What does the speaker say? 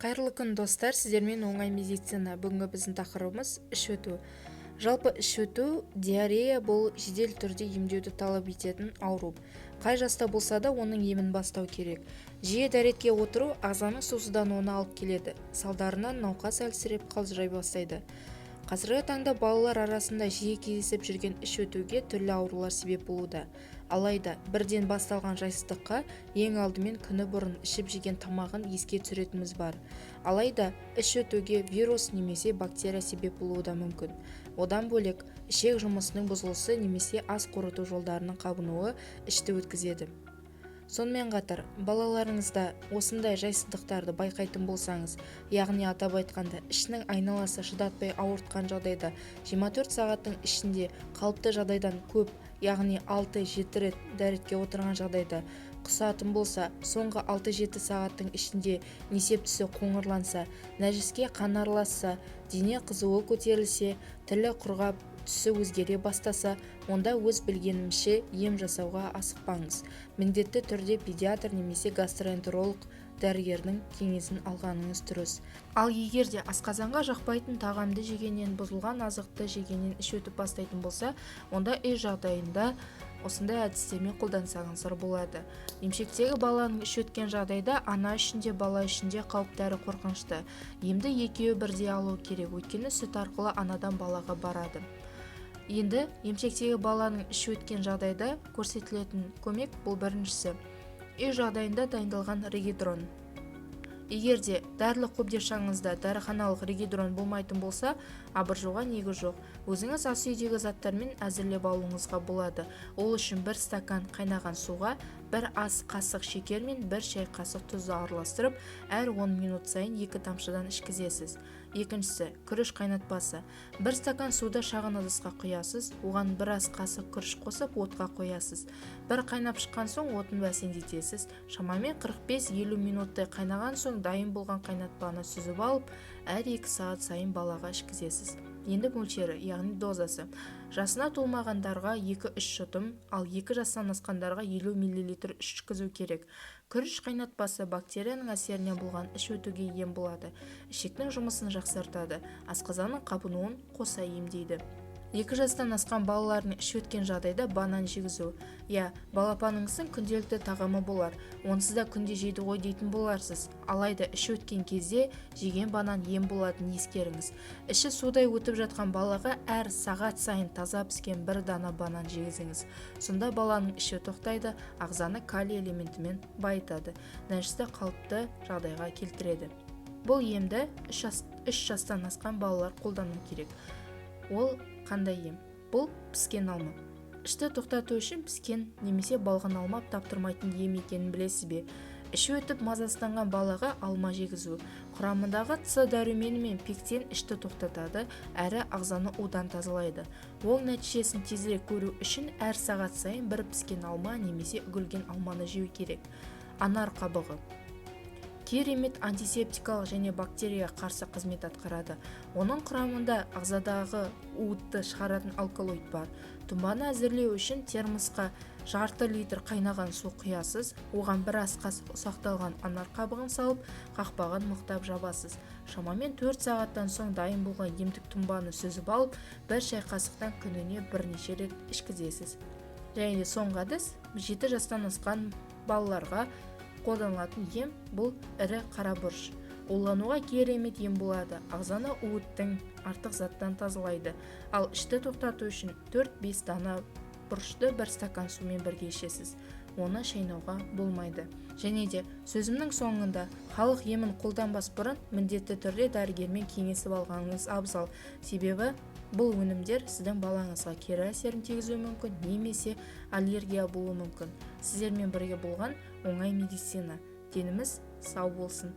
Қайырлы күн достар, сіздермен оңай медицина. Бүгінгі біздің тақырыбымыз іш өту. Жалпы іш өту, диарея бұл жедел түрде емдеуді талап ететін ауру. Қай жаста болса да оның емін бастау керек. Жиі дәретке отыру ағзаның сусыздануына алып келеді. Салдарынан науқас әлсіреп қалжырай бастайды. Қазіргі таңда балалар арасында жиі кездесіп жүрген іш өтуге түрлі аурулар себеп болуда. Алайда бірден басталған жайсыздыққа ең алдымен күні бұрын ішіп жеген тамағын еске түсіретініміз бар. Алайда іш өтуге вирус немесе бактерия себеп болуы да мүмкін. Одан бөлек ішек жұмысының бұзылысы немесе ас қорыту жолдарының қабынуы ішті өткізеді. Сонымен қатар, балаларыңызда осындай жайсыздықтарды байқайтын болсаңыз, яғни атап айтқанда ішінің айналасы шыдатпай ауыртқан жағдайда 24 сағаттың ішінде қалыпты жағдайдан көп, яғни 6-7 рет дәретке отырған жағдайда құсатын болса, соңғы 6-7 сағаттың ішінде несеп түсі қоңырланса, нәжіске қан араласса, дене қызуы көтерілсе, тілі құрғап, түсі өзгере бастаса, онда өз білгенімше ем жасауға асықпаңыз. Міндетті түрде педиатр немесе гастроэнтеролог дәрігердің кеңесін алғаныңыз дұрыс. Ал егер де асқазанға жақпайтын тағамды жегеннен, бұзылған азықты жегеннен іш өтіп бастайтын болса, онда үй жағдайында осындай әдістермен қолдансаңыздар болады. Емшектегі баланың іш өткен жағдайда ана үшін де бала үшін де қауіпті әрі қорқынышты. Емді екеуі бірдей алу керек, өйткені сүт арқылы анадан балаға барады. Енді емшектегі баланың іш өткен жағдайда көрсетілетін көмек бұл біріншісі. Үй жағдайында дайындалған регидрон. Егер де дәрілік қобдишаңызда дәріханалық регидрон болмайтын болса, абыржуға негіз жоқ. Өзіңіз ас үйдегі заттармен әзірлеп алуыңызға болады. Ол үшін 1 стакан қайнаған суға 1 ас қасық шекер мен 1 шай қасық тұзды араластырып, әр 10 минут сайын 2 тамшыдан ішкізесіз. Екіншісі, күріш қайнатпасы. 1 стакан суды шағын ыдысқа құясыз, оған 1 ас қасық күріш қосып отқа қоясыз. Бір қайнап шыққан соң отын бәсеңдетесіз. Шамамен 45-50 минуттай қайнаған соң дайын болған қайнатпаны сүзіп алып, әр 2 сағат сайын балаға ішкізесіз. Енді мөлшері, яғни дозасы. Жасына толмағандарға 2-3 жұтым, ал 2 жастан асқандарға 50 мл ішкізу керек. Күріш қайнатпасы бактерияның әсерінен болған іш өтуге ем болады. Ішектің жұмысын жақсартады, асқазанның қабынуын қоса емдейді. 2 жастан асқан балалардың іш өткен жағдайда банан жегізу. Балапаныңыздың күнделікті тағамы болар. Онсыз да күнде жейді ғой дейтін боларсыз. Алайда іш өткен кезде жеген банан ем болатынын ескеріңіз. Іші судай өтіп жатқан балаға әр сағат сайын таза піскен 1 дана банан жегізіңіз. Сонда баланың іші тоқтайды, ағзаны калий элементімен байытады, нәжісті қалыпты жағдайға келтіреді. Бұл емді 3 жастан асқан балалар қолдану керек. Ол қандай ем? Бұл піскен алма. Ішті тоқтату үшін піскен немесе балғын алма таптырмайтын ем екенін білесіз бе? Іші өтіп мазасызданған балаға алма жегізу. Құрамындағы С дәрумені мен пектин ішті тоқтатады, әрі ағзаны удан тазалайды. Оң нәтижесін тезірек көру үшін әр сағат сайын 1 піскен алма немесе үгілген алманы жеу керек. Анар қабығы. Керемет антисептикалық және бактерия қарсы қызмет атқарады. Оның құрамында ағзадағы уытты шығаратын алкалоид бар. Тұнбаны әзірлеу үшін термосқа жарты литр қайнаған су құясыз, оған 1 ас қасық ұсақталған анар қабығын салып, қақпағын мықтап жабасыз. Шамамен 4 сағаттан соң дайын болған емдік тұнбаны сүзіп алып, 1 шай қасықтан күніне бірнеше рет ішкізесіз. Және де соңғы әдіс 7 жастан асқан балаларға қолданылатын ем бұл ірі қара бұрыш. Улануға керемет ем болады. Ағзаны уыттың артық заттан тазалайды. Ал ішті тоқтату үшін 4-5 дана бұрышты 1 стакан сумен бірге ішесіз. Оны шайнауға болмайды. Және де сөзімнің соңында халық емін қолданбас бұрын міндетті түрде дәрігермен кеңесіп алғаныңыз абзал. Себебі бұл өнімдер сіздің балаңызға кері әсерін тигізуі мүмкін, немесе аллергия болуы мүмкін. Сіздермен бірге болған оңай медицина. Деніміз сау болсын.